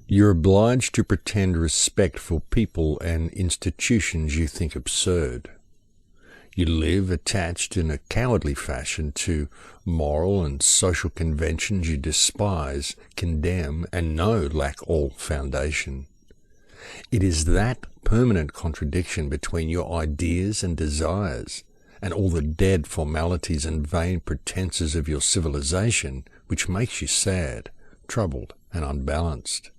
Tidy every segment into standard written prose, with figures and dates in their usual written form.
You're obliged to pretend respect for people and institutions you think absurd. You live attached in a cowardly fashion to moral and social conventions you despise, condemn, and know lack all foundation. It is that permanent contradiction between your ideas and desires, and all the dead formalities and vain pretenses of your civilization, which makes you sad, troubled, and unbalanced.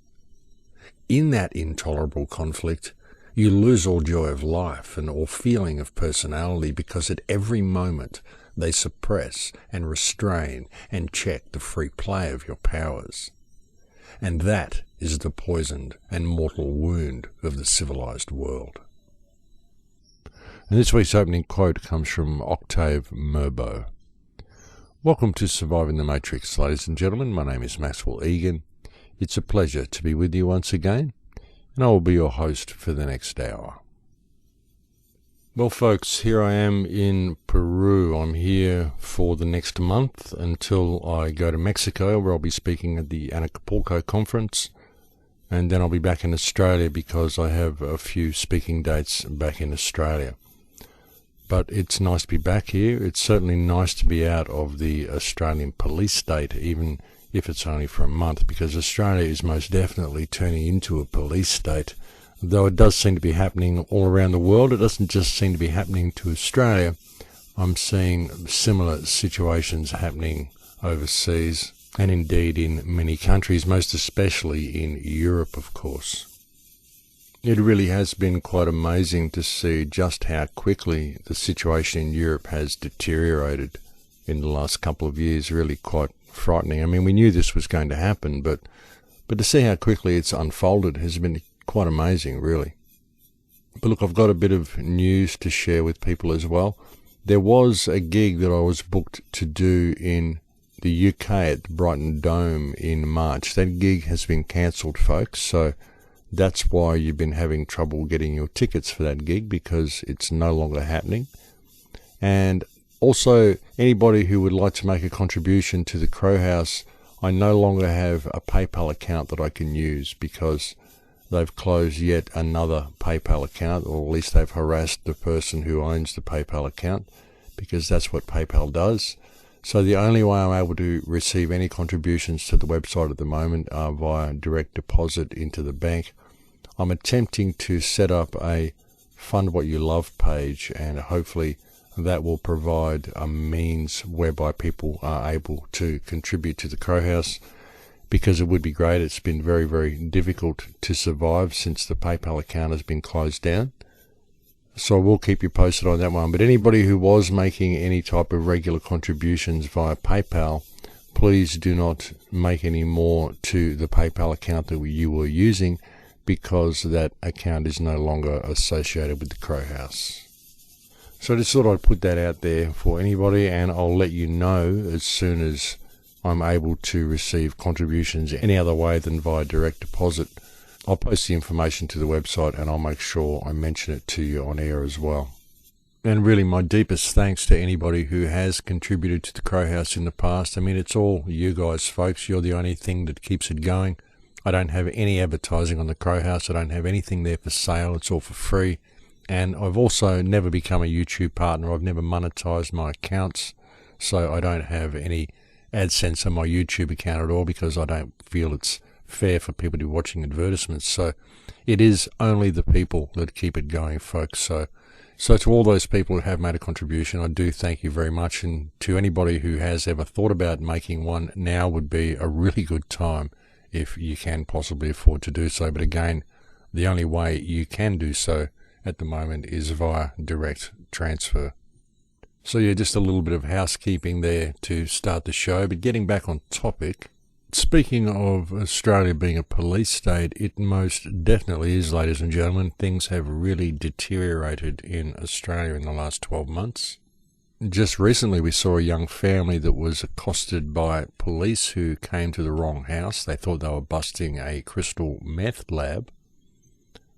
In that intolerable conflict, you lose all joy of life and all feeling of personality, because at every moment they suppress and restrain and check the free play of your powers. And that is the poisoned and mortal wound of the civilized world. And this week's opening quote comes from Octave Mirbeau. Welcome to Surviving the Matrix, ladies and gentlemen. My name is Maxwell Egan. It's a pleasure to be with you once again, and I will be your host for the next hour. Well, folks, here I am in Peru. I'm here for the next month until I go to Mexico, where I'll be speaking at the Acapulco conference, and then I'll be back in Australia because I have a few speaking dates back in Australia. But it's nice to be back here. It's certainly nice to be out of the Australian police state, even if it's only for a month, because Australia is most definitely turning into a police state. Though it does seem to be happening all around the world, it doesn't just seem to be happening to Australia. I'm seeing similar situations happening overseas, and indeed in many countries, most especially in Europe, of course. It really has been quite amazing to see just how quickly the situation in Europe has deteriorated in the last couple of years. Really quite frightening. I mean, we knew this was going to happen, but to see how quickly it's unfolded has been quite amazing, really. But look, I've got a bit of news to share with people as well. There was a gig that I was booked to do in the UK at the Brighton Dome in March. That gig has been cancelled, folks, so that's why you've been having trouble getting your tickets for that gig, because it's no longer happening. And also, anybody who would like to make a contribution to the Crow House, I no longer have a PayPal account that I can use, because they've closed yet another PayPal account, or at least they've harassed the person who owns the PayPal account, because that's what PayPal does. So the only way I'm able to receive any contributions to the website at the moment are via direct deposit into the bank. I'm attempting to set up a Fund What You Love page, and hopefully that will provide a means whereby people are able to contribute to the Crow House, because it would be great. It's been very, very difficult to survive since the PayPal account has been closed down. So I will keep you posted on that one. But anybody who was making any type of regular contributions via PayPal, please do not make any more to the PayPal account that you were using, because that account is no longer associated with the Crow House. So I just thought I'd put that out there for anybody, and I'll let you know as soon as I'm able to receive contributions any other way than via direct deposit. I'll post the information to the website, and I'll make sure I mention it to you on air as well. And really, my deepest thanks to anybody who has contributed to the Crow House in the past. I mean, it's all you guys, folks. You're the only thing that keeps it going. I don't have any advertising on the Crow House. I don't have anything there for sale. It's all for free. And I've also never become a YouTube partner. I've never monetized my accounts, so I don't have any AdSense on my YouTube account at all, because I don't feel it's fair for people to be watching advertisements. So it is only the people that keep it going, folks. So to all those people who have made a contribution, I do thank you very much. And to anybody who has ever thought about making one, now would be a really good time if you can possibly afford to do so. But again, the only way you can do so at the moment is via direct transfer. So yeah, just a little bit of housekeeping there to start the show. But getting back on topic, speaking of Australia being a police state, it most definitely is, ladies and gentlemen. Things have really deteriorated in Australia in the last 12 months. Just recently we saw a young family that was accosted by police who came to the wrong house. They thought they were busting a crystal meth lab,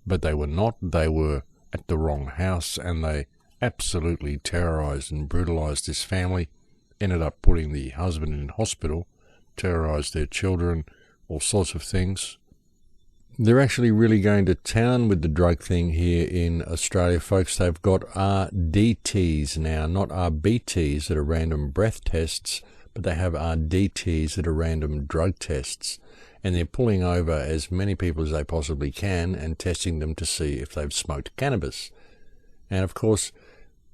but they were not. They were at the wrong house, and they absolutely terrorized and brutalized this family, ended up putting the husband in hospital, terrorized their children, all sorts of things. They're actually really going to town with the drug thing here in Australia, folks. They've got RDTs now, not RBTs that are random breath tests, but they have RDTs that are random drug tests. And they're pulling over as many people as they possibly can and testing them to see if they've smoked cannabis. And of course,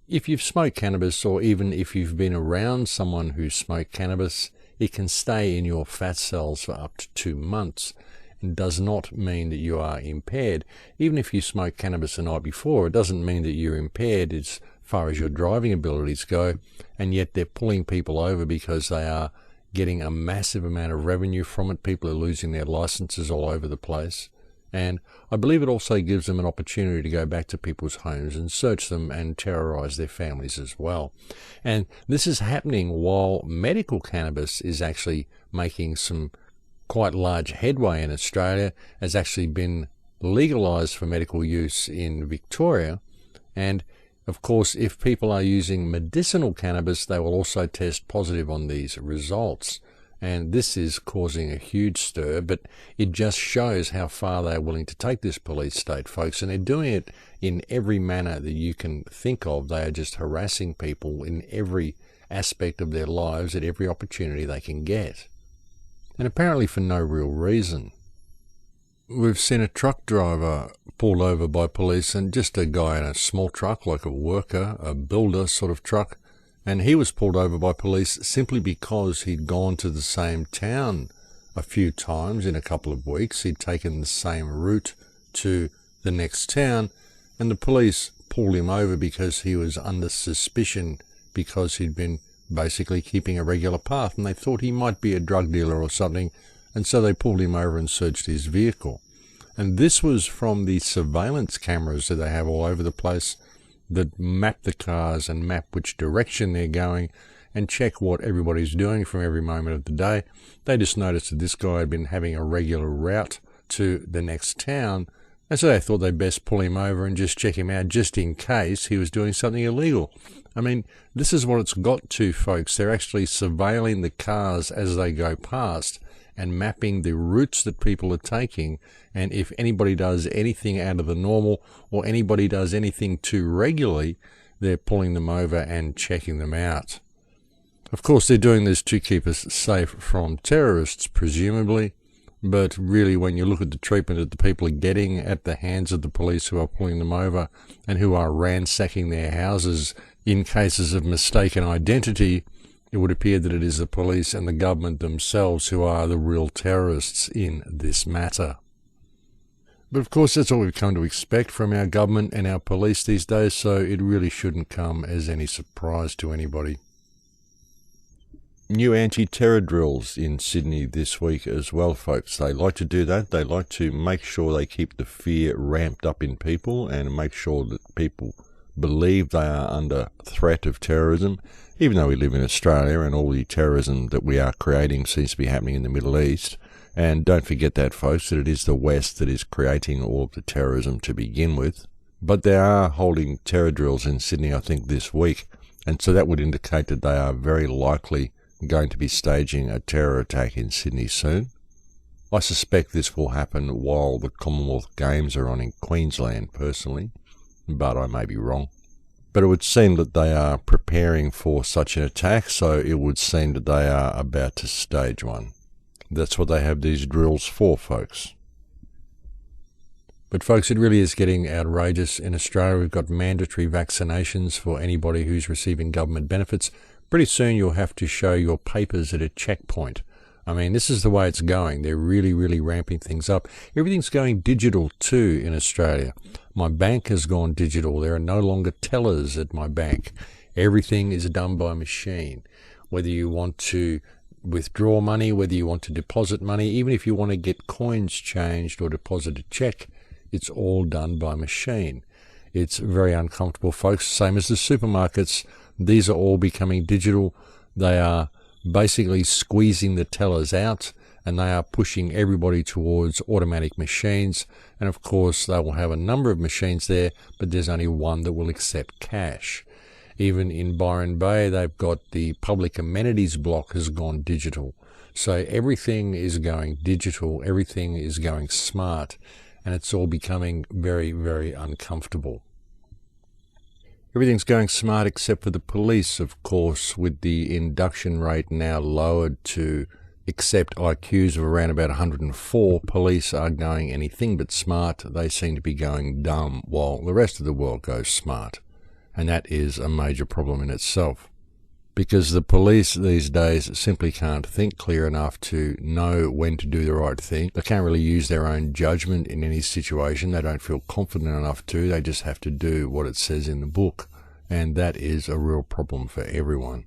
if you've smoked cannabis, or even if you've been around someone who's smoked cannabis, it can stay in your fat cells for up to 2 months. Does not mean that you are impaired. Even if you smoked cannabis the night before, it doesn't mean that you're impaired as far as your driving abilities go, and yet they're pulling people over because they are getting a massive amount of revenue from it. People are losing their licenses all over the place, and I believe it also gives them an opportunity to go back to people's homes and search them and terrorize their families as well. And this is happening while medical cannabis is actually making some quite large headway in Australia, has actually been legalised for medical use in Victoria. And of course, if people are using medicinal cannabis, they will also test positive on these results. And this is causing a huge stir, but it just shows how far they're willing to take this police state, folks. And they're doing it in every manner that you can think of. They are just harassing people in every aspect of their lives at every opportunity they can get. And apparently for no real reason. We've seen a truck driver pulled over by police, and just a guy in a small truck, like a worker, a builder sort of truck, and he was pulled over by police simply because he'd gone to the same town a few times in a couple of weeks. He'd taken the same route to the next town, and the police pulled him over because he was under suspicion because he'd been basically keeping a regular path, and they thought he might be a drug dealer or something, and so they pulled him over and searched his vehicle. And this was from the surveillance cameras that they have all over the place that map the cars and map which direction they're going and check what everybody's doing from every moment of the day. They just noticed that this guy had been having a regular route to the next town, and so they thought they'd best pull him over and just check him out just in case he was doing something illegal. I mean, this is what it's got to, folks. They're actually surveilling the cars as they go past and mapping the routes that people are taking. And if anybody does anything out of the normal, or anybody does anything too regularly, they're pulling them over and checking them out. Of course, they're doing this to keep us safe from terrorists, presumably. But really, when you look at the treatment that the people are getting at the hands of the police who are pulling them over and who are ransacking their houses in cases of mistaken identity, it would appear that it is the police and the government themselves who are the real terrorists in this matter. But of course, that's what we've come to expect from our government and our police these days, so it really shouldn't come as any surprise to anybody. New anti-terror drills in Sydney this week as well, folks. They like to do that. They like to make sure they keep the fear ramped up in people and make sure that people believe they are under threat of terrorism, even though we live in Australia and all the terrorism that we are creating seems to be happening in the Middle East. And don't forget that, folks, that it is the West that is creating all of the terrorism to begin with. But they are holding terror drills in Sydney, I think, this week. And so that would indicate that they are very likely going to be staging a terror attack in Sydney soon. I suspect this will happen while the Commonwealth Games are on in Queensland, personally, but I may be wrong. But it would seem that they are preparing for such an attack, so it would seem that they are about to stage one. That's what they have these drills for, folks. But folks, it really is getting outrageous. In Australia, we've got mandatory vaccinations for anybody who's receiving government benefits. Pretty soon you'll have to show your papers at a checkpoint. I mean, this is the way it's going. They're really, really ramping things up. Everything's going digital too in Australia. My bank has gone digital. There are no longer tellers at my bank. Everything is done by machine. Whether you want to withdraw money, whether you want to deposit money, even if you want to get coins changed or deposit a check, it's all done by machine. It's very uncomfortable, folks. Same as the supermarkets. These are all becoming digital. They are basically squeezing the tellers out, and they are pushing everybody towards automatic machines. And of course, they will have a number of machines there, but there's only one that will accept cash. Even in Byron Bay, they've got the public amenities block has gone digital. So everything is going digital, everything is going smart, and it's all becoming very, very uncomfortable. Everything's going smart except for the police, of course, with the induction rate now lowered to accept IQs of around about 104. Police are going anything but smart. They seem to be going dumb while the rest of the world goes smart. And that is a major problem in itself. Because the police these days simply can't think clear enough to know when to do the right thing. They can't really use their own judgment in any situation. They don't feel confident enough to. They just have to do what it says in the book. And that is a real problem for everyone.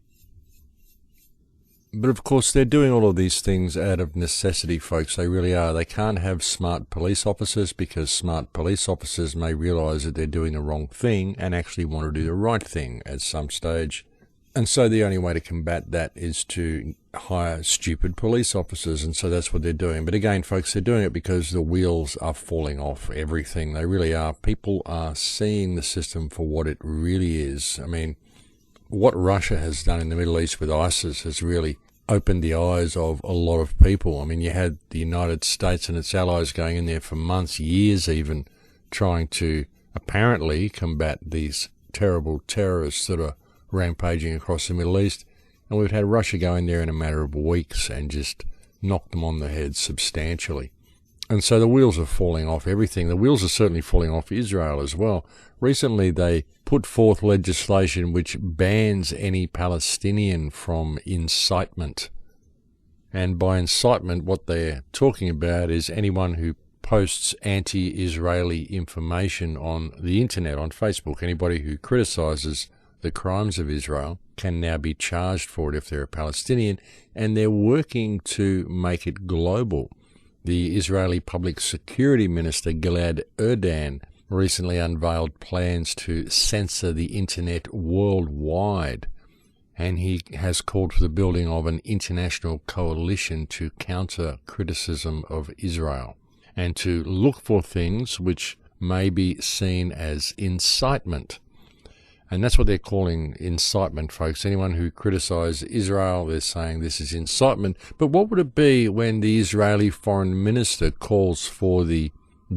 But of course, they're doing all of these things out of necessity, folks. They really are. They can't have smart police officers because smart police officers may realize that they're doing the wrong thing and actually want to do the right thing at some stage. And so the only way to combat that is to hire stupid police officers. And so that's what they're doing. But again, folks, they're doing it because the wheels are falling off everything. They really are. People are seeing the system for what it really is. I mean, what Russia has done in the Middle East with ISIS has really opened the eyes of a lot of people. I mean, you had the United States and its allies going in there for months, years even, trying to apparently combat these terrible terrorists that are rampaging across the Middle East. And we've had Russia go in there in a matter of weeks and just knock them on the head substantially. And so the wheels are falling off everything. The wheels are certainly falling off Israel as well. Recently, they put forth legislation which bans any Palestinian from incitement. And by incitement, what they're talking about is anyone who posts anti-Israeli information on the internet, on Facebook. Anybody who criticizes the crimes of Israel can now be charged for it if they're a Palestinian, and they're working to make it global. The Israeli Public Security Minister Gilad Erdan recently unveiled plans to censor the internet worldwide, and he has called for the building of an international coalition to counter criticism of Israel and to look for things which may be seen as incitement. And that's what they're calling incitement, folks. Anyone who criticizes Israel, they're saying this is incitement. But what would it be when the Israeli foreign minister calls for the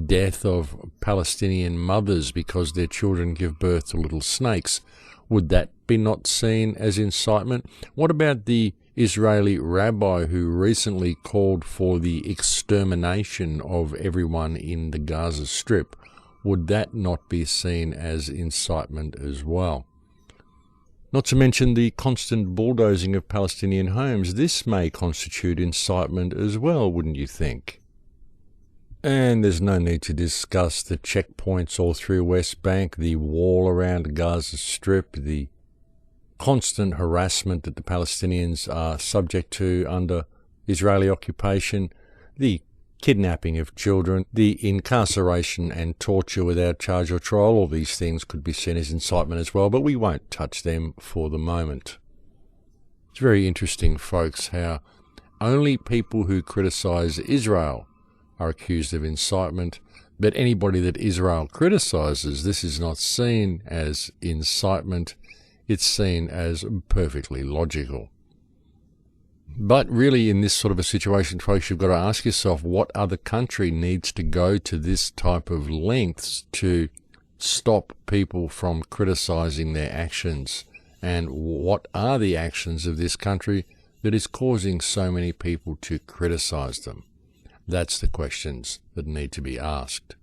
death of Palestinian mothers because their children give birth to little snakes? Would that be not seen as incitement? What about the Israeli rabbi who recently called for the extermination of everyone in the Gaza Strip? Would that not be seen as incitement as well? Not to mention the constant bulldozing of Palestinian homes. This may constitute incitement as well, wouldn't you think? And there's no need to discuss the checkpoints all through West Bank, the wall around Gaza Strip, the constant harassment that the Palestinians are subject to under Israeli occupation, the kidnapping of children, the incarceration and torture without charge or trial. All these things could be seen as incitement as well, but we won't touch them for the moment. It's very interesting, folks, how only people who criticize Israel are accused of incitement, but anybody that Israel criticizes, this is not seen as incitement, it's seen as perfectly logical. But really, in this sort of a situation, folks, you've got to ask yourself, what other country needs to go to this type of lengths to stop people from criticizing their actions? And what are the actions of this country that is causing so many people to criticize them? That's the questions that need to be asked.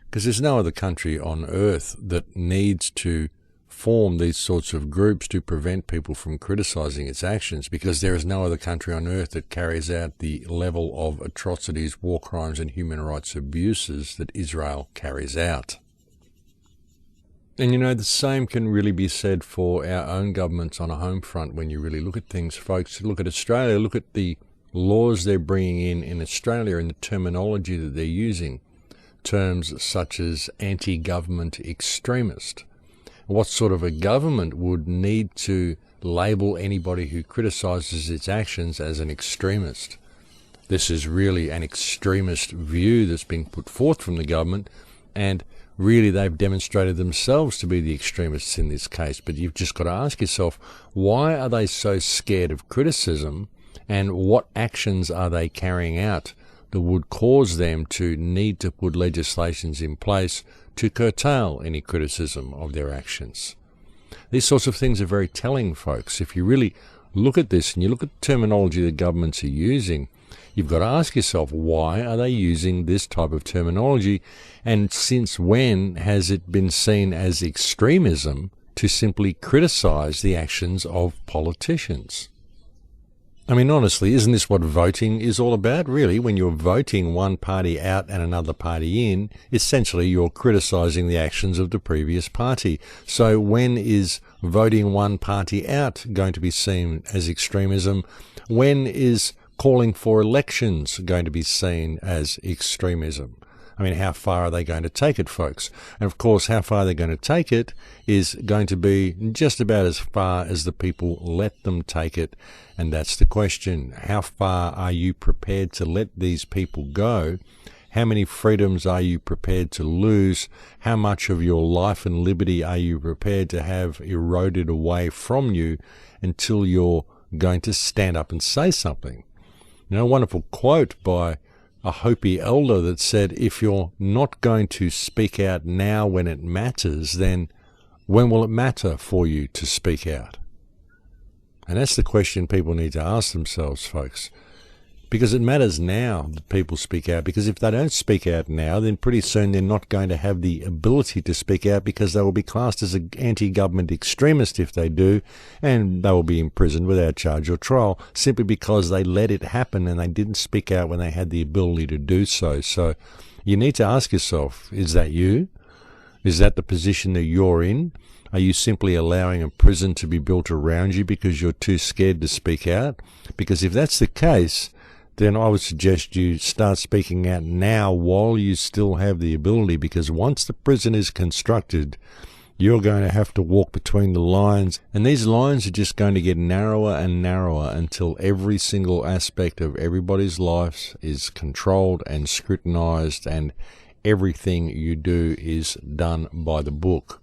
Because there's no other country on earth that needs to form these sorts of groups to prevent people from criticizing its actions, because there is no other country on earth that carries out the level of atrocities, war crimes and human rights abuses that Israel carries out. And you know, the same can really be said for our own governments on a home front when you really look at things, folks. Look at Australia, look at the laws they're bringing in Australia and the terminology that they're using. Terms such as anti-government extremist. What sort of a government would need to label anybody who criticizes its actions as an extremist? This is really an extremist view that's being put forth from the government, and really they've demonstrated themselves to be the extremists in this case. But you've just got to ask yourself, why are they so scared of criticism And what actions are they carrying out that would cause them to need to put legislations in place to curtail any criticism of their actions? These sorts of things are very telling, folks. If you really look at this and you look at the terminology the governments are using, you've got to ask yourself, why are they using this type of terminology? And since when has it been seen as extremism to simply criticize the actions of politicians? I mean, honestly, isn't this what voting is all about, really? When you're voting one party out and another party in, essentially you're criticizing the actions of the previous party. So when is voting one party out going to be seen as extremism? When is calling for elections going to be seen as extremism? I mean, how far are they going to take it, folks? And of course, how far they're going to take it is going to be just about as far as the people let them take it. And that's the question. How far are you prepared to let these people go? How many freedoms are you prepared to lose? How much of your life and liberty are you prepared to have eroded away from you until you're going to stand up and say something? You know, a wonderful quote by a Hopi elder that said, if you're not going to speak out now when it matters, then when will it matter for you to speak out? And that's the question people need to ask themselves, folks. Because it matters now that people speak out. Because if they don't speak out now, then pretty soon they're not going to have the ability to speak out, because they will be classed as an anti-government extremist if they do, and they will be imprisoned without charge or trial simply because they let it happen and they didn't speak out when they had the ability to do so. So you need to ask yourself, is that you? Is that the position that you're in? Are you simply allowing a prison to be built around you because you're too scared to speak out? Because if that's the case, then I would suggest you start speaking out now while you still have the ability, because once the prison is constructed, you're going to have to walk between the lines, and these lines are just going to get narrower and narrower until every single aspect of everybody's life is controlled and scrutinized, and everything you do is done by the book.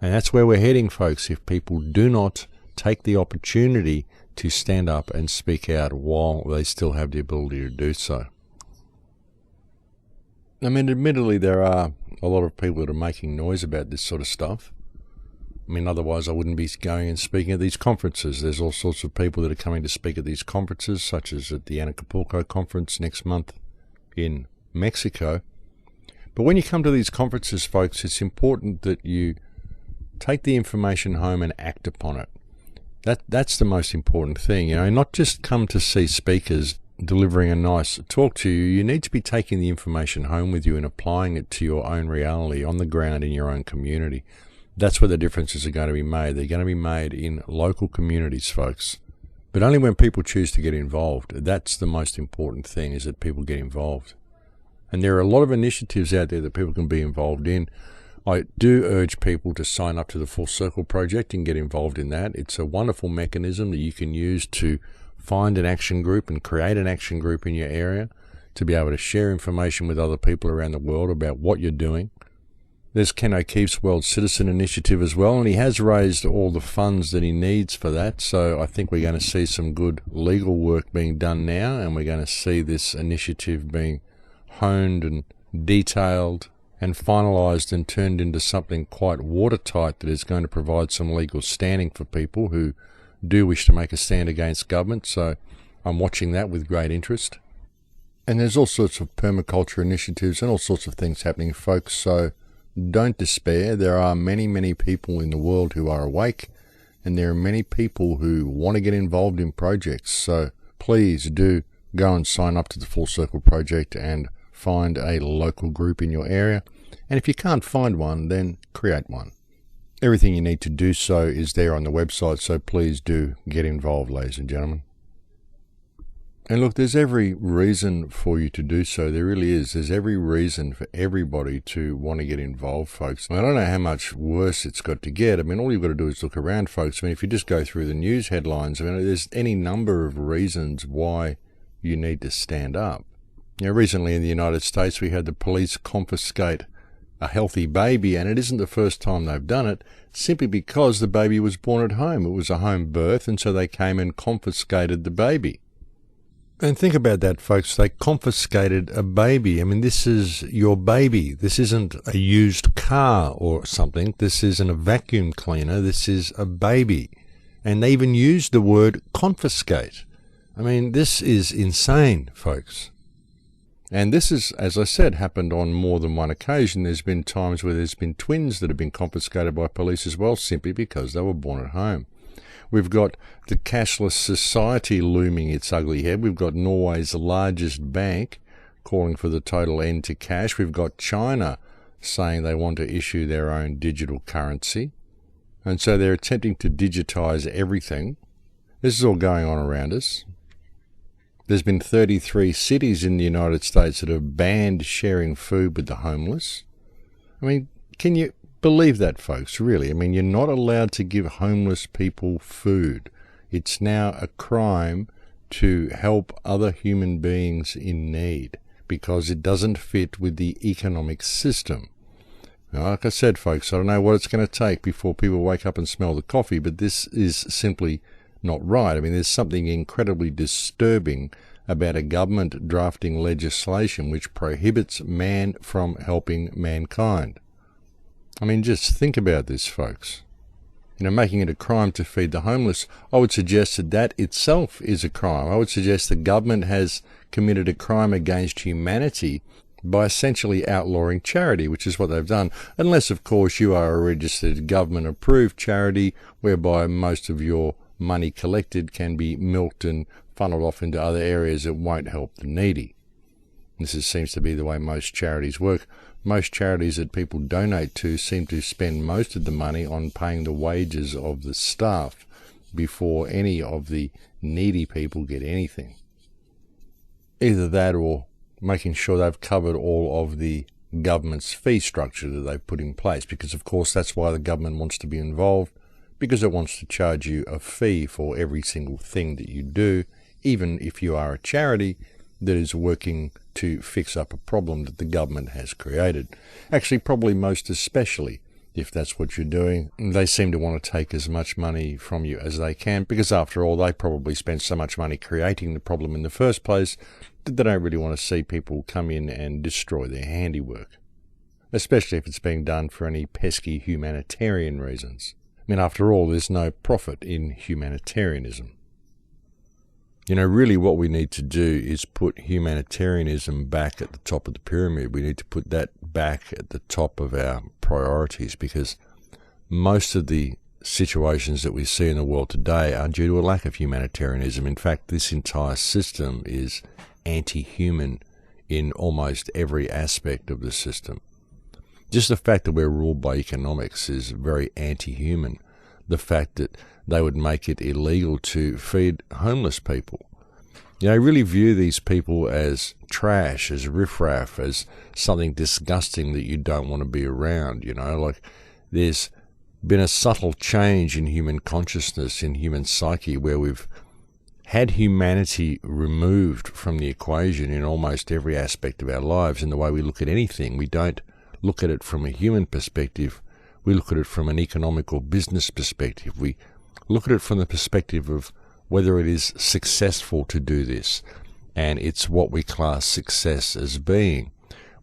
And that's where we're heading, folks, if people do not take the opportunity to stand up and speak out while they still have the ability to do so. I mean, admittedly, there are a lot of people that are making noise about this sort of stuff. I mean, otherwise I wouldn't be going and speaking at these conferences. There's all sorts of people that are coming to speak at these conferences, such as at the Acapulco conference next month in Mexico. But when you come to these conferences, folks, it's important that you take the information home and act upon it. That's the most important thing, you know, not just come to see speakers delivering a nice talk to you. You need to be taking the information home with you and applying it to your own reality on the ground in your own community. That's where the differences are going to be made. They're going to be made in local communities, folks. But only when people choose to get involved. That's the most important thing, is that people get involved. And there are a lot of initiatives out there that people can be involved in. I do urge people to sign up to the Full Circle Project and get involved in that. It's a wonderful mechanism that you can use to find an action group and create an action group in your area to be able to share information with other people around the world about what you're doing. There's Ken O'Keefe's World Citizen Initiative as well, and he has raised all the funds that he needs for that. So I think we're going to see some good legal work being done now, and we're going to see this initiative being honed and detailed and finalised and turned into something quite watertight that is going to provide some legal standing for people who do wish to make a stand against government. So I'm watching that with great interest. And there's all sorts of permaculture initiatives and all sorts of things happening, folks. So don't despair. There are many, many people in the world who are awake, and there are many people who want to get involved in projects. So please do go and sign up to the Full Circle Project and find a local group in your area. And if you can't find one, then create one. Everything you need to do so is there on the website, so please do get involved, ladies and gentlemen. And look, there's every reason for you to do so. There really is. There's every reason for everybody to want to get involved, folks. I don't know how much worse it's got to get. I mean, all you've got to do is look around, folks. I mean, if you just go through the news headlines, I mean, there's any number of reasons why you need to stand up. You know, recently in the United States, we had the police confiscate a healthy baby, and it isn't the first time they've done it, simply because the baby was born at home. It was a home birth, and so they came and confiscated the baby. And think about that, folks. They confiscated a baby. I mean, this is your baby. This isn't a used car or something. This isn't a vacuum cleaner. This is a baby. And they even used the word confiscate. I mean, this is insane, folks. And this is, as I said, happened on more than one occasion. There's been times where there's been twins that have been confiscated by police as well, simply because they were born at home. We've got the cashless society looming its ugly head. We've got Norway's largest bank calling for the total end to cash. We've got China saying they want to issue their own digital currency. And so they're attempting to digitize everything. This is all going on around us. There's been 33 cities in the United States that have banned sharing food with the homeless. I mean, can you believe that, folks? Really? I mean, you're not allowed to give homeless people food. It's now a crime to help other human beings in need because it doesn't fit with the economic system. Now, like I said, folks, I don't know what it's going to take before people wake up and smell the coffee, but this is simply not right. I mean, there's something incredibly disturbing about a government drafting legislation which prohibits man from helping mankind. I mean, just think about this, folks. You know, making it a crime to feed the homeless, I would suggest that that itself is a crime. I would suggest the government has committed a crime against humanity by essentially outlawing charity, which is what they've done. Unless, of course, you are a registered government-approved charity whereby most of your money collected can be milked and funneled off into other areas that won't help the needy. Seems to be the way most charities work. Most charities that people donate to seem to spend most of the money on paying the wages of the staff before any of the needy people get anything. Either that or making sure they've covered all of the government's fee structure that they've put in place, because of course that's why the government wants to be involved, because it wants to charge you a fee for every single thing that you do, even if you are a charity that is working to fix up a problem that the government has created. Actually, probably most especially if that's what you're doing. They seem to want to take as much money from you as they can, because after all, they probably spent so much money creating the problem in the first place that they don't really want to see people come in and destroy their handiwork, especially if it's being done for any pesky humanitarian reasons. I mean, after all, there's no profit in humanitarianism. You know, really what we need to do is put humanitarianism back at the top of the pyramid. We need to put that back at the top of our priorities, because most of the situations that we see in the world today are due to a lack of humanitarianism. In fact, this entire system is anti-human in almost every aspect of the system. Just the fact that we're ruled by economics is very anti-human. The fact that they would make it illegal to feed homeless people. You know, I really view these people as trash, as riffraff, as something disgusting that you don't want to be around, you know. Like, there's been a subtle change in human consciousness, in human psyche, where we've had humanity removed from the equation in almost every aspect of our lives. In the way we look at anything, we don't look at it from a human perspective. We look at it from an economic or business perspective. We look at it from the perspective of whether it is successful to do this. And it's what we class success as being,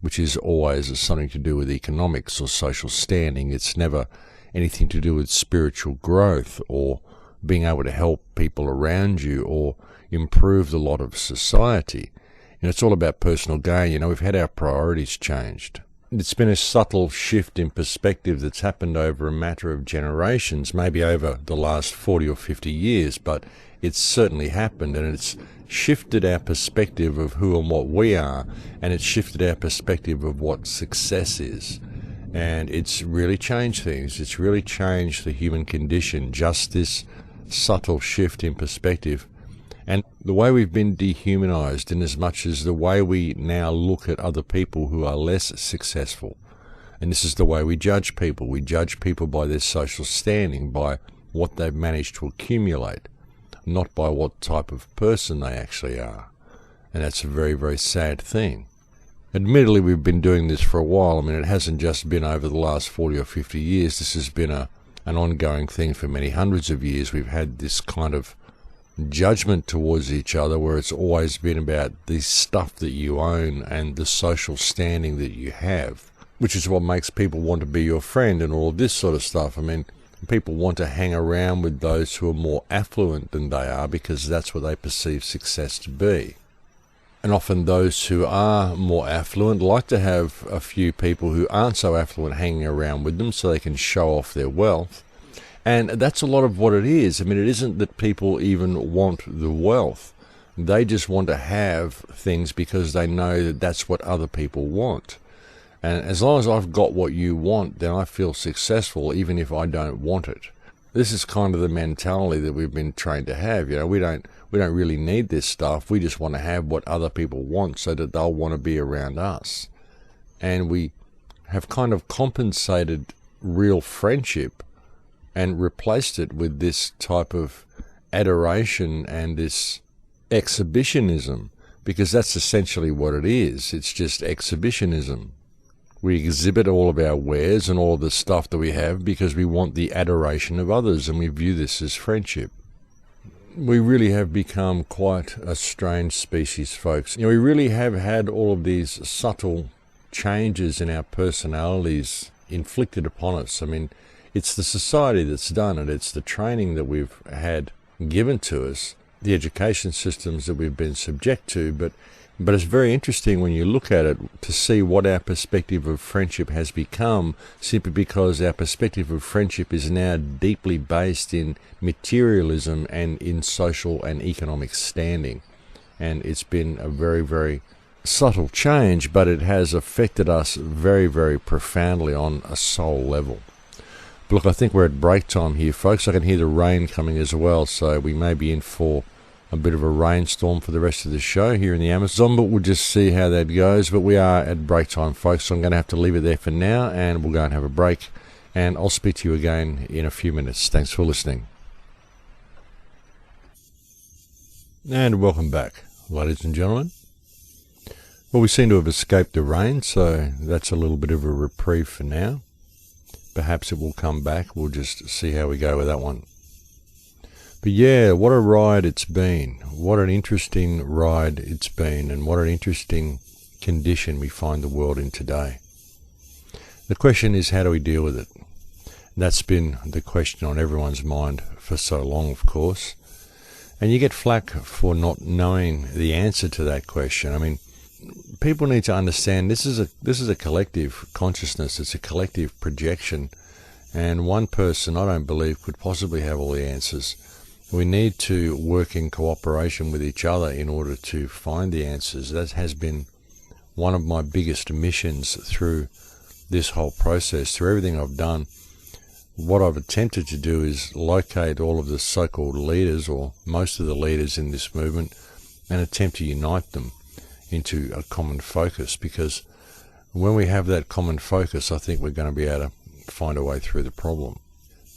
which is always something to do with economics or social standing. It's never anything to do with spiritual growth or being able to help people around you or improve the lot of society. And it's all about personal gain. You know, we've had our priorities changed. It's been a subtle shift in perspective that's happened over a matter of generations, maybe over the last 40 or 50 years, but it's certainly happened, and it's shifted our perspective of who and what we are, and it's shifted our perspective of what success is. And it's really changed things. It's really changed the human condition, just this subtle shift in perspective. And the way we've been dehumanized, in as much as the way we now look at other people who are less successful. And this is the way we judge people. We judge people by their social standing, by what they've managed to accumulate, not by what type of person they actually are. And that's a very, very sad thing. Admittedly, we've been doing this for a while. I mean, it hasn't just been over the last 40 or 50 years. This has been an ongoing thing for many hundreds of years. We've had this kind of judgment towards each other, where it's always been about the stuff that you own and the social standing that you have, which is what makes people want to be your friend and all of this sort of stuff. I mean, people want to hang around with those who are more affluent than they are because that's what they perceive success to be. And often those who are more affluent like to have a few people who aren't so affluent hanging around with them so they can show off their wealth. And that's a lot of what it is. I mean, it isn't that people even want the wealth. They just want to have things because they know that that's what other people want. And as long as I've got what you want, then I feel successful even if I don't want it. This is kind of the mentality that we've been trained to have. You know, we don't really need this stuff. We just want to have what other people want so that they'll want to be around us. And we have kind of compensated real friendship and replaced it with this type of adoration and this exhibitionism, because that's essentially what it is. It's just exhibitionism. We exhibit all of our wares and all of the stuff that we have because we want the adoration of others, and we view this as friendship. We really have become quite a strange species, folks. You know, we really have had all of these subtle changes in our personalities inflicted upon us. I mean, it's the society that's done it. It's the training that we've had given to us, the education systems that we've been subject to. But it's very interesting when you look at it to see what our perspective of friendship has become, simply because our perspective of friendship is now deeply based in materialism and in social and economic standing. And it's been a very, very subtle change, but it has affected us very, very profoundly on a soul level. But look, I think we're at break time here, folks. I can hear the rain coming as well, so we may be in for a bit of a rainstorm for the rest of the show here in the Amazon, but we'll just see how that goes. But we are at break time, folks, so I'm going to have to leave it there for now, and we'll go and have a break, and I'll speak to you again in a few minutes. Thanks for listening. And welcome back, ladies and gentlemen. Well, we seem to have escaped the rain, so that's a little bit of a reprieve for now. Perhaps it will come back. We'll just see how we go with that one. But yeah, what a ride it's been. What an interesting ride it's been, and what an interesting condition we find the world in today. The question is, how do we deal with it? That's been the question on everyone's mind for so long, of course. And you get flack for not knowing the answer to that question. I mean, people need to understand this is a collective consciousness. It's a collective projection, and one person, I don't believe, could possibly have all the answers. We need to work in cooperation with each other in order to find the answers. That has been one of my biggest missions through this whole process, through everything I've done. What I've attempted to do is locate all of the so-called leaders, or most of the leaders in this movement, and attempt to unite them into a common focus, because when we have that common focus, I think we're going to be able to find a way through the problem.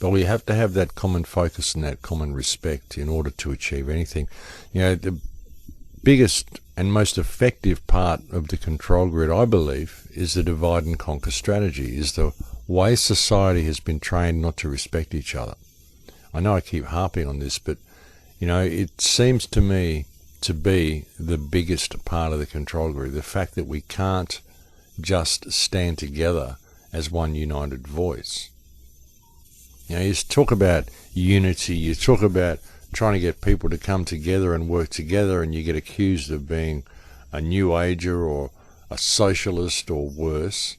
But we have to have that common focus and that common respect in order to achieve anything. You know, the biggest and most effective part of the control grid, I believe, is the divide and conquer strategy, is the way society has been trained not to respect each other. I know I keep harping on this, but, you know, it seems to me to be the biggest part of the control grid, the fact that we can't just stand together as one united voice. You know, you talk about unity, you talk about trying to get people to come together and work together, and you get accused of being a New Ager or a socialist or worse.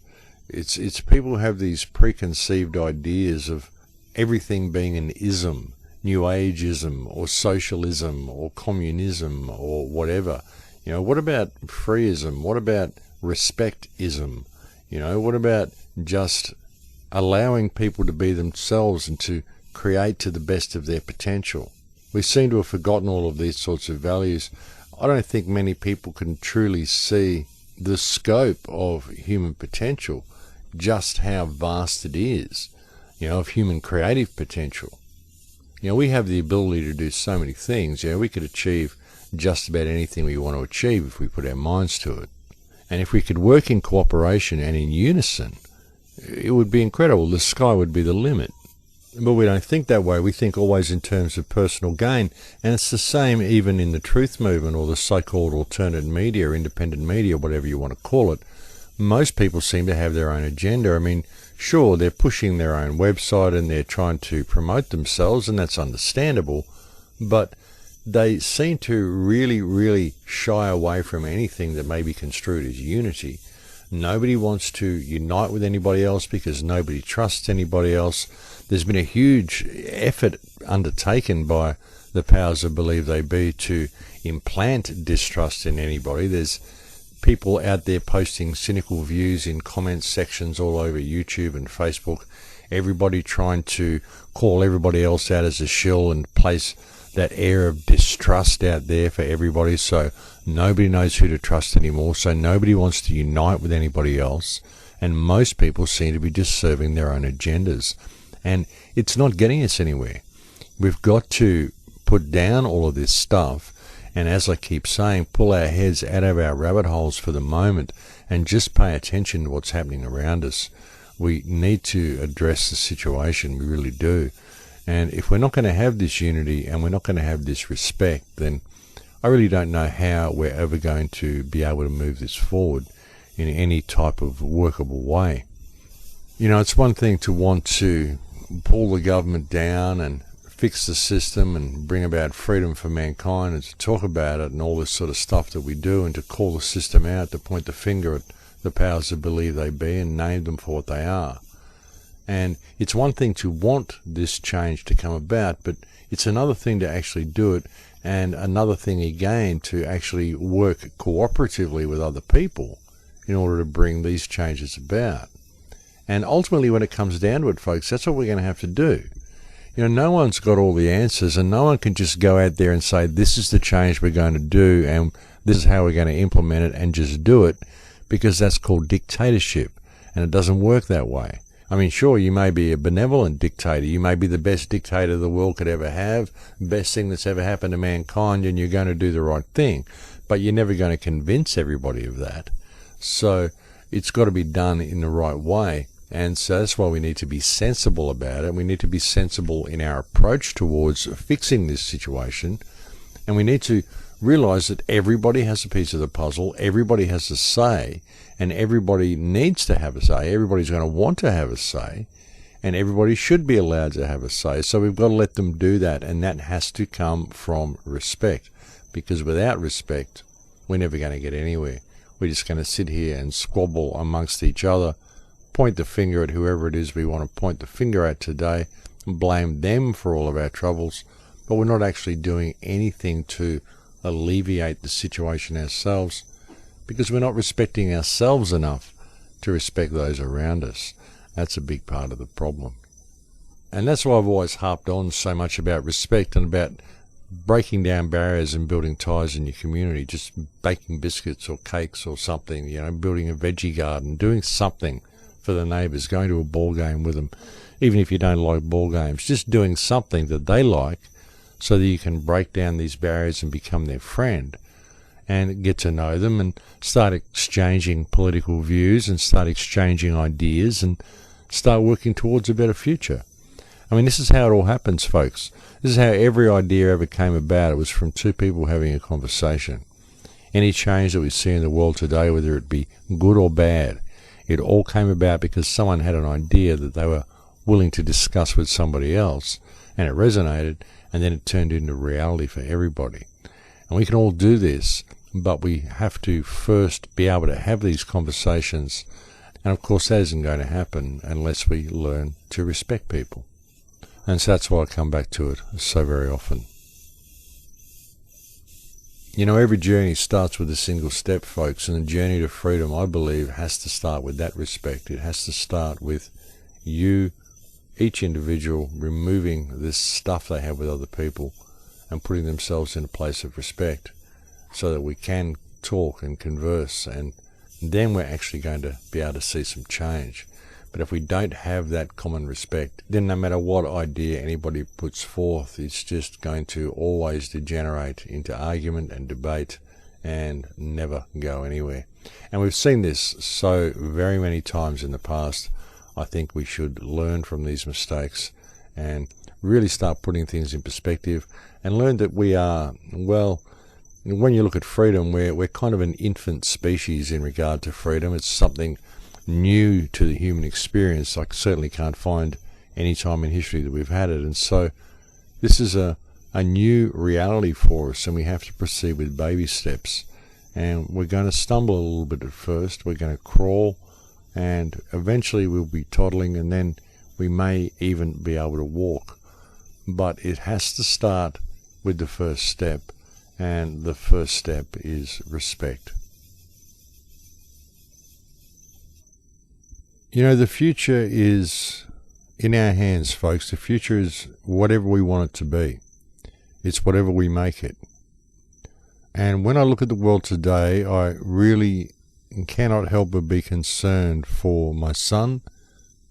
It's people who have these preconceived ideas of everything being an ism, New Ageism or socialism or communism or whatever. You know, what about freeism? What about respectism? You know, what about just allowing people to be themselves and to create to the best of their potential? We seem to have forgotten all of these sorts of values. I don't think many people can truly see the scope of human potential, just how vast it is, you know, of human creative potential. You know, we have the ability to do so many things. You know, we could achieve just about anything we want to achieve if we put our minds to it. And if we could work in cooperation and in unison, it would be incredible. The sky would be the limit. But we don't think that way. We think always in terms of personal gain. And it's the same even in the truth movement or the so-called alternate media, independent media, whatever you want to call it. Most people seem to have their own agenda. I mean, sure, they're pushing their own website and they're trying to promote themselves, and that's understandable. But they seem to really, really shy away from anything that may be construed as unity. Nobody wants to unite with anybody else because nobody trusts anybody else. There's been a huge effort undertaken by the powers that believe they be to implant distrust in anybody. There's people out there posting cynical views in comment sections all over YouTube and Facebook. Everybody trying to call everybody else out as a shill and place that air of distrust out there for everybody, so nobody knows who to trust anymore, so nobody wants to unite with anybody else, and most people seem to be just serving their own agendas, and it's not getting us anywhere. We've got to put down all of this stuff, and as I keep saying, pull our heads out of our rabbit holes for the moment and just pay attention to what's happening around us. We need to address the situation, we really do. And if we're not going to have this unity and we're not going to have this respect, then I really don't know how we're ever going to be able to move this forward in any type of workable way. You know, it's one thing to want to pull the government down and fix the system and bring about freedom for mankind and to talk about it and all this sort of stuff that we do, and to call the system out, to point the finger at the powers that believe they be and name them for what they are. And it's one thing to want this change to come about, but it's another thing to actually do it, and another thing again to actually work cooperatively with other people in order to bring these changes about. And ultimately, when it comes down to it, folks, that's what we're going to have to do. You know, no one's got all the answers, and no one can just go out there and say, this is the change we're going to do, and this is how we're going to implement it, and just do it, because that's called dictatorship, and it doesn't work that way. I mean, sure, you may be a benevolent dictator. You may be the best dictator the world could ever have, best thing that's ever happened to mankind, and you're going to do the right thing. But you're never going to convince everybody of that. So it's got to be done in the right way. And so that's why we need to be sensible about it. We need to be sensible in our approach towards fixing this situation. And we need to realize that everybody has a piece of the puzzle, everybody has a say, and everybody needs to have a say. Everybody's going to want to have a say, and everybody should be allowed to have a say. So we've got to let them do that, and that has to come from respect, because without respect, we're never going to get anywhere. We're just going to sit here and squabble amongst each other, point the finger at whoever it is we want to point the finger at today, and blame them for all of our troubles, but we're not actually doing anything to alleviate the situation ourselves, because we're not respecting ourselves enough to respect those around us. That's a big part of the problem. And that's why I've always harped on so much about respect and about breaking down barriers and building ties in your community, just baking biscuits or cakes or something, you know, building a veggie garden, doing something for the neighbours, going to a ball game with them, even if you don't like ball games, just doing something that they like, so that you can break down these barriers and become their friend and get to know them and start exchanging political views and start exchanging ideas and start working towards a better future. I mean, this is how it all happens, folks. This is how every idea ever came about. It was from two people having a conversation. Any change that we see in the world today, whether it be good or bad, it all came about because someone had an idea that they were willing to discuss with somebody else, and it resonated, and then it turned into reality for everybody. And we can all do this, but we have to first be able to have these conversations. And of course that isn't going to happen unless we learn to respect people. And so that's why I come back to it so very often. You know, every journey starts with a single step, folks, and the journey to freedom, I believe, has to start with that respect. It has to start with you, each individual, removing this stuff they have with other people and putting themselves in a place of respect so that we can talk and converse, and then we're actually going to be able to see some change. But if we don't have that common respect, then no matter what idea anybody puts forth, it's just going to always degenerate into argument and debate and never go anywhere. And we've seen this so very many times in the past. I think we should learn from these mistakes and really start putting things in perspective and learn that we are, well, when you look at freedom, we're kind of an infant species in regard to freedom. It's something new to the human experience. I certainly can't find any time in history that we've had it. And so this is a new reality for us, and we have to proceed with baby steps. And we're going to stumble a little bit at first. We're going to crawl, and eventually we'll be toddling, and then we may even be able to walk. But it has to start with the first step, and the first step is respect. You know, the future is in our hands, folks. The future is whatever we want it to be. It's whatever we make it. And when I look at the world today, I really cannot help but be concerned for my son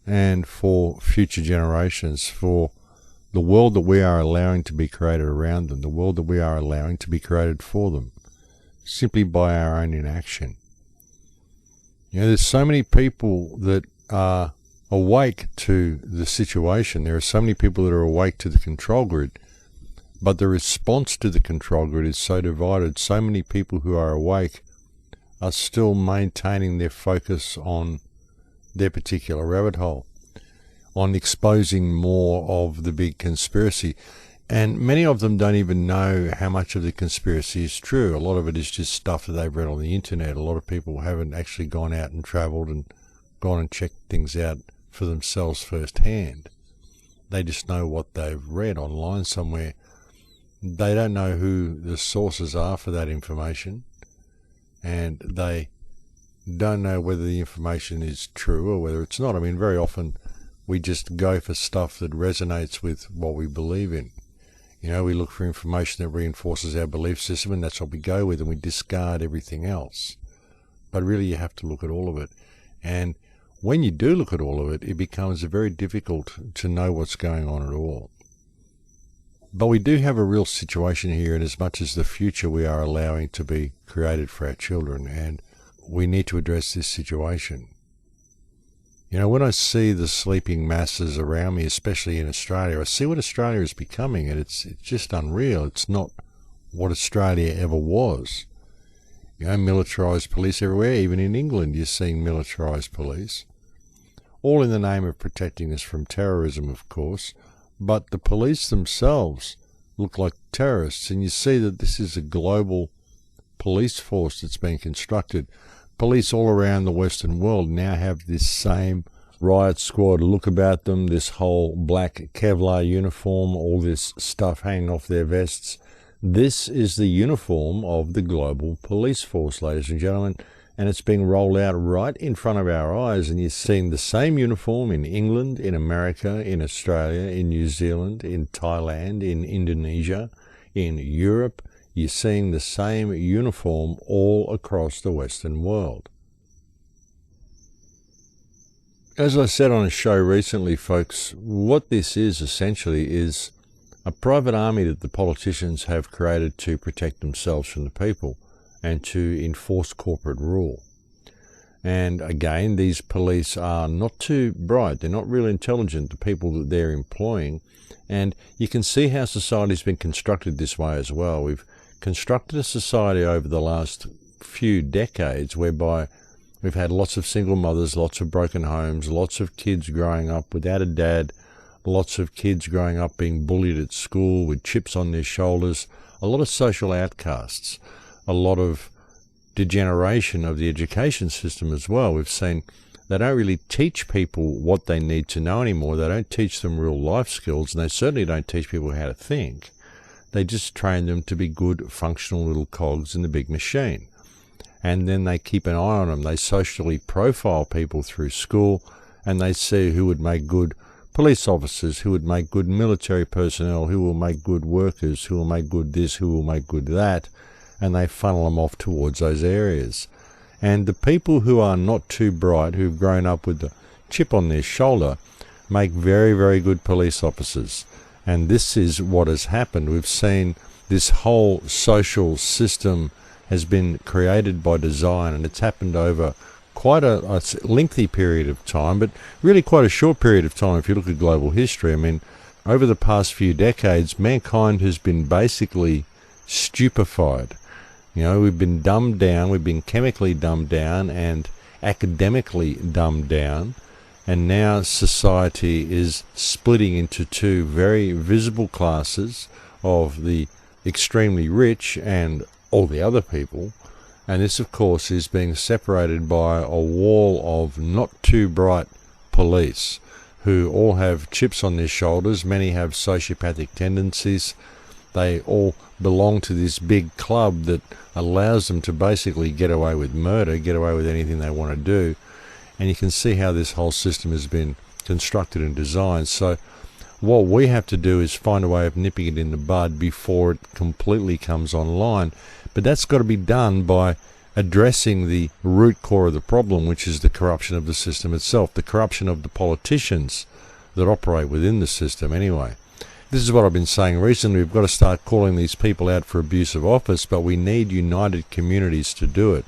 and for future generations, for the world that we are allowing to be created around them, the world that we are allowing to be created for them, simply by our own inaction. You know, there's so many people that are awake to the situation. There are so many people that are awake to the control grid, but the response to the control grid is so divided. So many people who are awake are still maintaining their focus on their particular rabbit hole, on exposing more of the big conspiracy. And many of them don't even know how much of the conspiracy is true. A lot of it is just stuff that they've read on the internet. A lot of people haven't actually gone out and travelled and gone and checked things out for themselves firsthand. They just know what they've read online somewhere. They don't know who the sources are for that information, and they don't know whether the information is true or whether it's not. I mean, very often we just go for stuff that resonates with what we believe in. You know, we look for information that reinforces our belief system, and that's what we go with, and we discard everything else. But really, you have to look at all of it. And when you do look at all of it, it becomes very difficult to know what's going on at all. But we do have a real situation here, in as much as the future we are allowing to be created for our children, and we need to address this situation. You know, when I see the sleeping masses around me, especially in Australia, I see what Australia is becoming, and it's just unreal. It's not what Australia ever was. You know, militarised police everywhere. Even in England, you're seeing militarised police. All in the name of protecting us from terrorism, of course. But the police themselves look like terrorists, and you see that this is a global police force that's been constructed. Police all around the Western world now have this same riot squad look about them, this whole black Kevlar uniform, all this stuff hanging off their vests. This is the uniform of the global police force, ladies and gentlemen, and it's being rolled out right in front of our eyes, and you're seeing the same uniform in England, in America, in Australia, in New Zealand, in Thailand, in Indonesia, in Europe. You're seeing the same uniform all across the Western world. As I said on a show recently, folks, what this is essentially is a private army that the politicians have created to protect themselves from the people and to enforce corporate rule. And again, these police are not too bright. They're not really intelligent, the people that they're employing. And you can see how society's been constructed this way as well. We've constructed a society over the last few decades whereby we've had lots of single mothers, lots of broken homes, lots of kids growing up without a dad, lots of kids growing up being bullied at school with chips on their shoulders, a lot of social outcasts, a lot of degeneration of the education system as well. We've seen they don't really teach people what they need to know anymore. They don't teach them real life skills, and they certainly don't teach people how to think. They just train them to be good, functional little cogs in the big machine. And then they keep an eye on them. They socially profile people through school, and they see who would make good police officers, who would make good military personnel, who will make good workers, who will make good this, who will make good that, and they funnel them off towards those areas. And the people who are not too bright, who've grown up with the chip on their shoulder, make very, very good police officers. And this is what has happened. We've seen this whole social system has been created by design, and it's happened over quite a lengthy period of time, but really quite a short period of time if you look at global history. I mean, over the past few decades, mankind has been basically stupefied. You know, we've been dumbed down, we've been chemically dumbed down and academically dumbed down, and now society is splitting into two very visible classes of the extremely rich and all the other people. And this, of course, is being separated by a wall of not too bright police who all have chips on their shoulders. Many have sociopathic tendencies. They all belong to this big club that allows them to basically get away with murder, get away with anything they want to do. And you can see how this whole system has been constructed and designed. So what we have to do is find a way of nipping it in the bud before it completely comes online. But that's got to be done by addressing the root core of the problem, which is the corruption of the system itself, the corruption of the politicians that operate within the system anyway. This is what I've been saying recently. We've got to start calling these people out for abuse of office, but we need united communities to do it.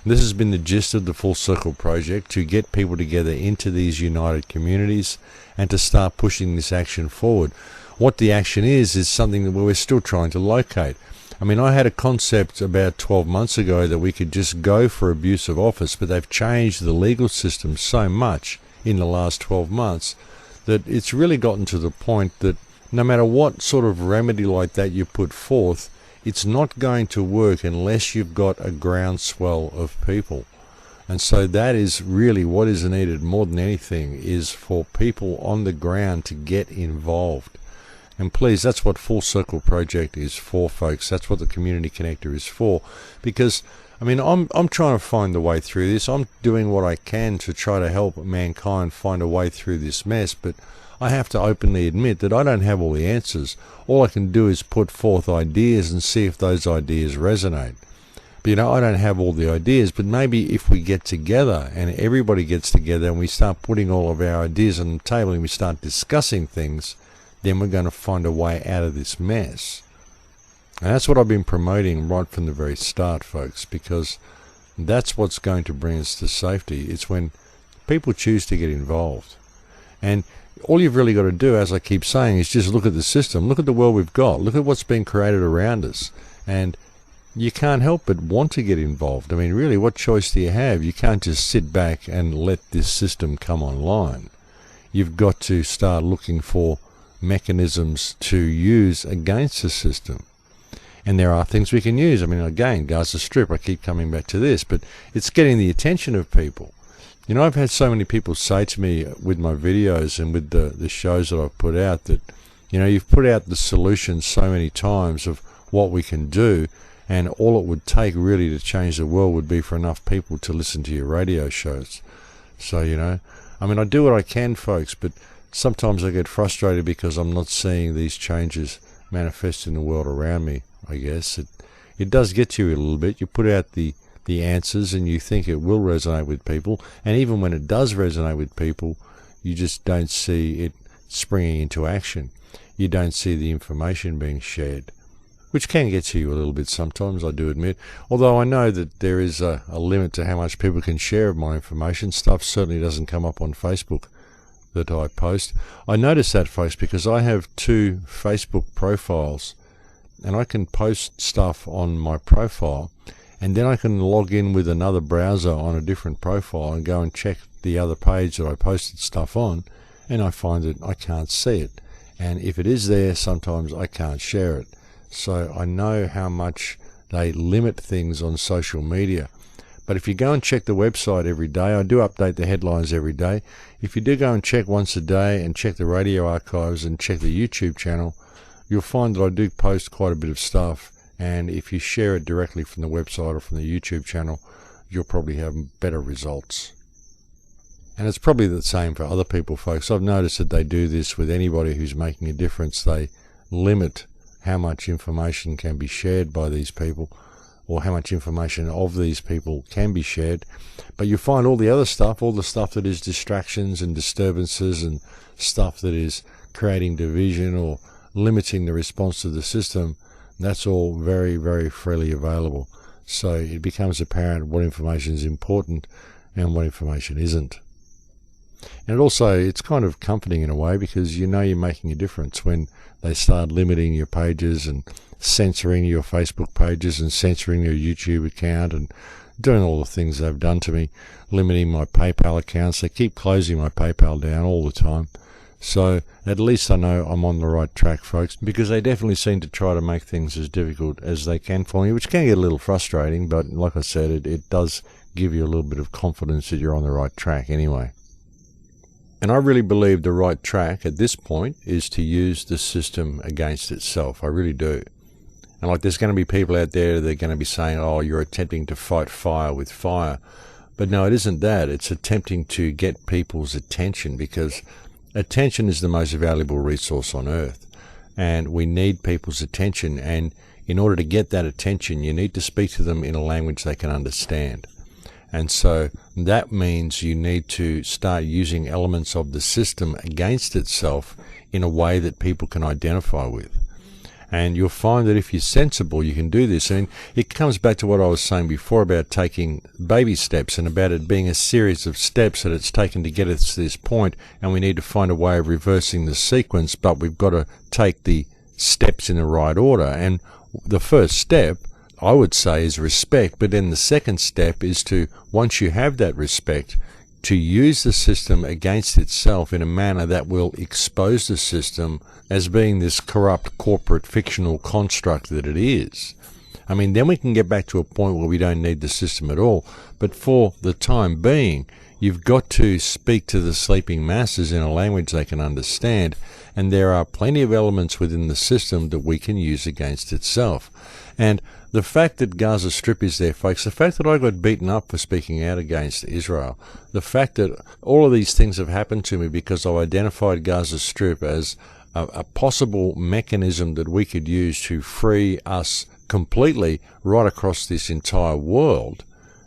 This has been the gist of the Full Circle project, to get people together into these united communities and to start pushing this action forward. What the action is something that we're still trying to locate. I mean, I had a concept about 12 months ago that we could just go for abuse of office, but they've changed the legal system so much in the last 12 months that it's really gotten to the point that no matter what sort of remedy like that you put forth, it's not going to work unless you've got a groundswell of people. And so that is really what is needed more than anything, is for people on the ground to get involved. And please, that's what Full Circle Project is for, folks. That's what the Community Connector is for. Because, I mean, I'm trying to find the way through this. I'm doing what I can to try to help mankind find a way through this mess, but I have to openly admit that I don't have all the answers. All I can do is put forth ideas and see if those ideas resonate. But, you know, I don't have all the ideas, but maybe if we get together and everybody gets together and we start putting all of our ideas on the table and we start discussing things, then we're going to find a way out of this mess. And that's what I've been promoting right from the very start, folks, because that's what's going to bring us to safety. It's when people choose to get involved. And all you've really got to do, as I keep saying, is just look at the system, look at the world we've got, look at what's been created around us, and you can't help but want to get involved. I mean, really, what choice do you have? You can't just sit back and let this system come online. You've got to start looking for mechanisms to use against the system. And there are things we can use. I mean, again, Gaza Strip, I keep coming back to this, but it's getting the attention of people. You know, I've had so many people say to me with my videos and with the shows that I've put out that, you know, you've put out the solution so many times of what we can do, and all it would take really to change the world would be for enough people to listen to your radio shows. So, you know, I mean, I do what I can, folks, but sometimes I get frustrated because I'm not seeing these changes manifest in the world around me, I guess. It does get to you a little bit. You put out the answers and you think it will resonate with people, and even when it does resonate with people, you just don't see it springing into action. You don't see the information being shared, which can get to you a little bit sometimes, I do admit. Although I know that there is a limit to how much people can share of my information. Stuff certainly doesn't come up on Facebook that I post. I notice that, folks, because I have 2 Facebook profiles, and I can post stuff on my profile, and then I can log in with another browser on a different profile and go and check the other page that I posted stuff on, and I find that I can't see it. And if it is there, sometimes I can't share it. So I know how much they limit things on social media. But if you go and check the website every day, I do update the headlines every day. If you do go and check once a day and check the radio archives and check the YouTube channel, you'll find that I do post quite a bit of stuff. And if you share it directly from the website or from the YouTube channel, you'll probably have better results. And it's probably the same for other people, folks. I've noticed that they do this with anybody who's making a difference. They limit how much information can be shared by these people, or how much information of these people can be shared. But you find all the other stuff, all the stuff that is distractions and disturbances and stuff that is creating division or limiting the response to the system, that's all very, very freely available. So it becomes apparent what information is important and what information isn't. And it's kind of comforting in a way, because you know you're making a difference when they start limiting your pages and censoring your Facebook pages and censoring your YouTube account and doing all the things they've done to me, limiting my PayPal accounts. They keep closing my PayPal down all the time. So at least I know I'm on the right track, folks, because they definitely seem to try to make things as difficult as they can for me, which can get a little frustrating, but like I said, it does give you a little bit of confidence that you're on the right track anyway. And I really believe the right track at this point is to use the system against itself. I really do. And like, there's going to be people out there that are going to be saying, oh, you're attempting to fight fire with fire. But no, it isn't that. It's attempting to get people's attention, because attention is the most valuable resource on earth. And we need people's attention. And in order to get that attention, you need to speak to them in a language they can understand. And so that means you need to start using elements of the system against itself in a way that people can identify with. And you'll find that if you're sensible, you can do this. And it comes back to what I was saying before about taking baby steps, and about it being a series of steps that it's taken to get us to this point. And we need to find a way of reversing the sequence, but we've got to take the steps in the right order. And the first step, I would say, is respect. But then the second step is to, once you have that respect, to use the system against itself in a manner that will expose the system as being this corrupt corporate fictional construct that it is. I mean, then we can get back to a point where we don't need the system at all. But for the time being, you've got to speak to the sleeping masses in a language they can understand. And there are plenty of elements within the system that we can use against itself. And the fact that Gaza Strip is there, folks, the fact that I got beaten up for speaking out against Israel, the fact that all of these things have happened to me because I identified Gaza Strip as a possible mechanism that we could use to free us completely right across this entire world,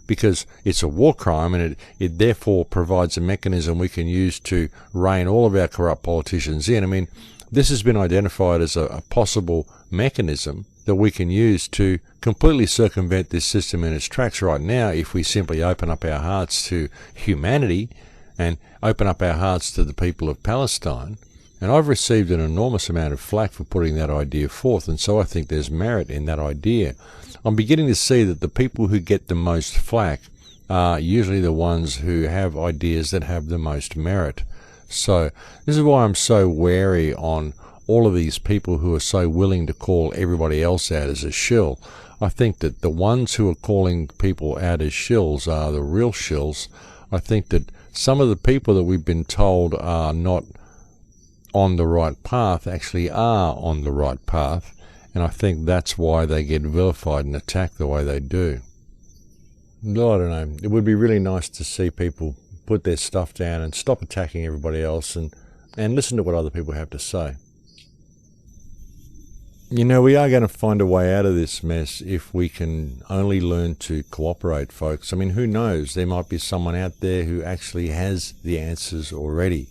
because it's a war crime, and it therefore provides a mechanism we can use to rein all of our corrupt politicians in. I mean, this has been identified as a possible mechanism that we can use to completely circumvent this system in its tracks right now, if we simply open up our hearts to humanity and open up our hearts to the people of Palestine. And I've received an enormous amount of flack for putting that idea forth, and so I think there's merit in that idea. I'm beginning to see that the people who get the most flack are usually the ones who have ideas that have the most merit. So this is why I'm so wary on all of these people who are so willing to call everybody else out as a shill. I think that the ones who are calling people out as shills are the real shills. I think that some of the people that we've been told are not on the right path actually are on the right path, and I think that's why they get vilified and attacked the way they do. I don't know. It would be really nice to see people put their stuff down and stop attacking everybody else and listen to what other people have to say. You know, we are going to find a way out of this mess if we can only learn to cooperate, folks. I mean, who knows? There might be someone out there who actually has the answers already.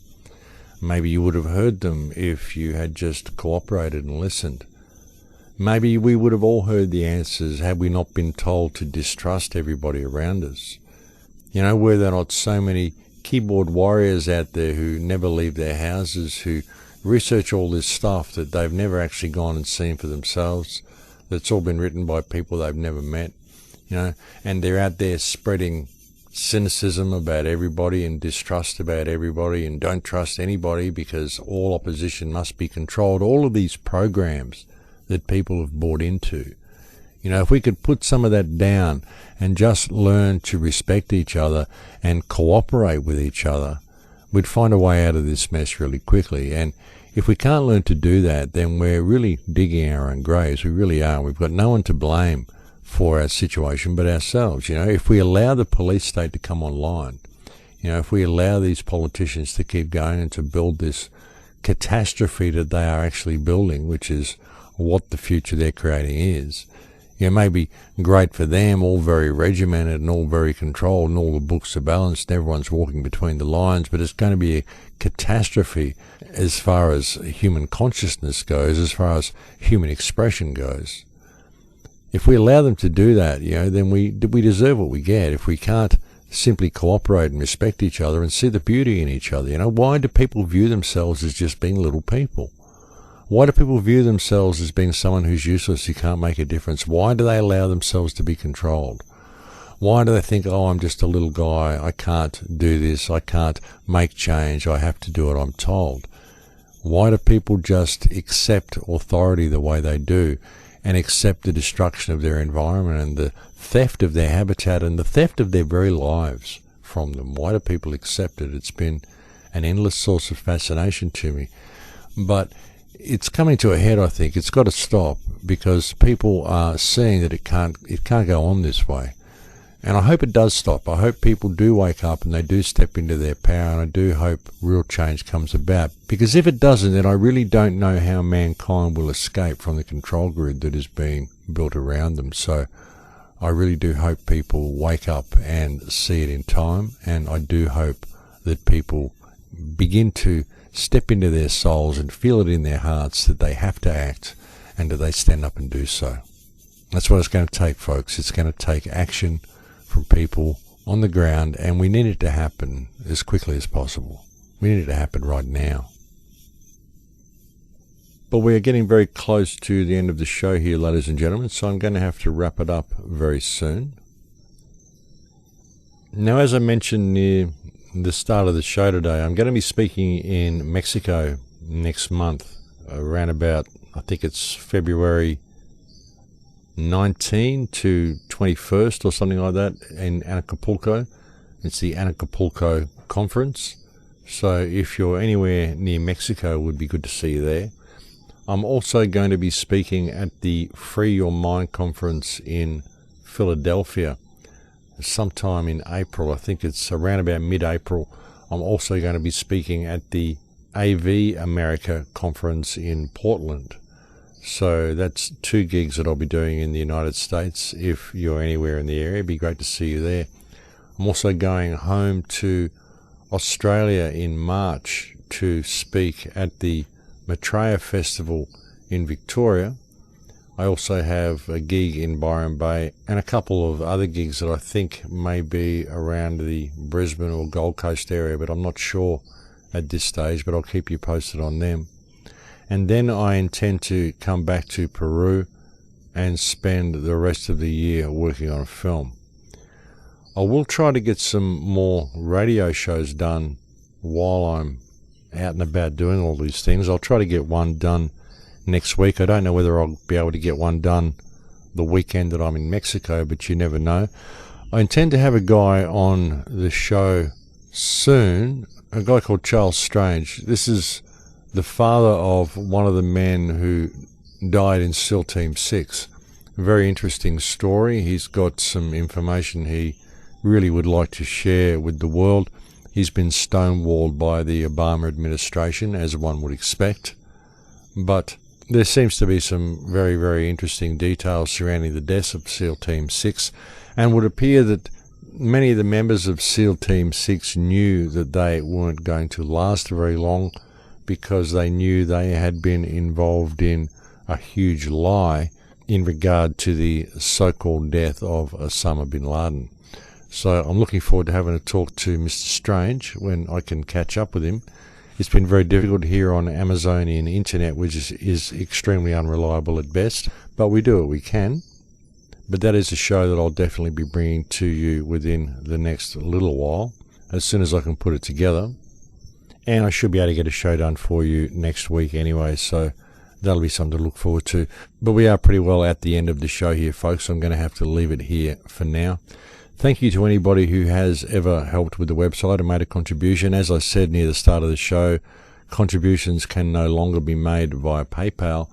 Maybe you would have heard them if you had just cooperated and listened. Maybe we would have all heard the answers had we not been told to distrust everybody around us. You know, were there not so many keyboard warriors out there who never leave their houses, who research all this stuff that they've never actually gone and seen for themselves, that's all been written by people they've never met, you know, and they're out there spreading cynicism about everybody and distrust about everybody and don't trust anybody because all opposition must be controlled. All of these programs that people have bought into. You know, if we could put some of that down and just learn to respect each other and cooperate with each other, we'd find a way out of this mess really quickly. And if we can't learn to do that, then we're really digging our own graves. We really are. We've got no one to blame for our situation but ourselves. You know, if we allow the police state to come online, you know, if we allow these politicians to keep going and to build this catastrophe that they are actually building, which is what the future they're creating is, you know, maybe great for them, all very regimented and all very controlled and all the books are balanced and everyone's walking between the lines, but it's going to be a catastrophe as far as human consciousness goes, as far as human expression goes. If we allow them to do that, you know, then we deserve what we get. If we can't simply cooperate and respect each other and see the beauty in each other. You know, why do people view themselves as just being little people? Why do people view themselves as being someone who's useless, who can't make a difference? Why do they allow themselves to be controlled? Why do they think, oh, I'm just a little guy, I can't do this, I can't make change, I have to do what I'm told? Why do people just accept authority the way they do and accept the destruction of their environment and the theft of their habitat and the theft of their very lives from them? Why do people accept it? It's been an endless source of fascination to me. But it's coming to a head, I think. It's got to stop because people are seeing that it can't go on this way. And I hope it does stop. I hope people do wake up and they do step into their power, and I do hope real change comes about. Because if it doesn't, then I really don't know how mankind will escape from the control grid that is being built around them. So I really do hope people wake up and see it in time, and I do hope that people begin to step into their souls and feel it in their hearts that they have to act and that they stand up and do so. That's what it's going to take, folks. It's going to take action from people on the ground, and we need it to happen as quickly as possible. We need it to happen right now. But we are getting very close to the end of the show here, ladies and gentlemen, so I'm going to have to wrap it up very soon. Now, as I mentioned near the start of the show today, I'm going to be speaking in Mexico next month, around about, I think it's February 19 to 21st or something like that in Acapulco. It's the Acapulco conference. So if you're anywhere near Mexico, it would be good to see you there. I'm also going to be speaking at the Free Your Mind conference in Philadelphia sometime in April. I think it's around about mid-April. I'm also going to be speaking at the AV America conference in Portland. So that's 2 gigs that I'll be doing in the United States. If you're anywhere in the area, it'd be great to see you there. I'm also going home to Australia in March to speak at the Maitreya Festival in Victoria. I also have a gig in Byron Bay and a couple of other gigs that I think may be around the Brisbane or Gold Coast area, but I'm not sure at this stage, but I'll keep you posted on them. And then I intend to come back to Peru and spend the rest of the year working on a film. I will try to get some more radio shows done while I'm out and about doing all these things. I'll try to get one done next week. I don't know whether I'll be able to get one done the weekend that I'm in Mexico, but you never know. I intend to have a guy on the show soon, a guy called Charles Strange. This is the father of one of the men who died in SEAL Team 6. A very interesting story. He's got some information he really would like to share with the world. He's been stonewalled by the Obama administration, as one would expect. But there seems to be some very, very interesting details surrounding the deaths of SEAL Team 6, and would appear that many of the members of SEAL Team 6 knew that they weren't going to last very long, because they knew they had been involved in a huge lie in regard to the so-called death of Osama bin Laden. So I'm looking forward to having a talk to Mr. Strange when I can catch up with him. It's been very difficult here on Amazonian internet, which is extremely unreliable at best, but we do what we can. But that is a show that I'll definitely be bringing to you within the next little while, as soon as I can put it together. And I should be able to get a show done for you next week anyway, so that'll be something to look forward to. But we are pretty well at the end of the show here, folks, so I'm going to have to leave it here for now. Thank you to anybody who has ever helped with the website and made a contribution. As I said near the start of the show, contributions can no longer be made via PayPal.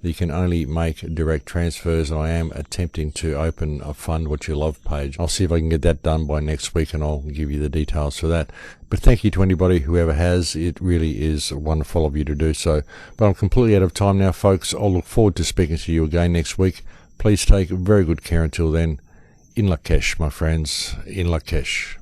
You can only make direct transfers, and I am attempting to open a Fund What You Love page. I'll see if I can get that done by next week, and I'll give you the details for that. But thank you to anybody who ever has. It really is wonderful of you to do so. But I'm completely out of time now, folks. I'll look forward to speaking to you again next week. Please take very good care until then. In Lakesh, my friends. In Lakesh.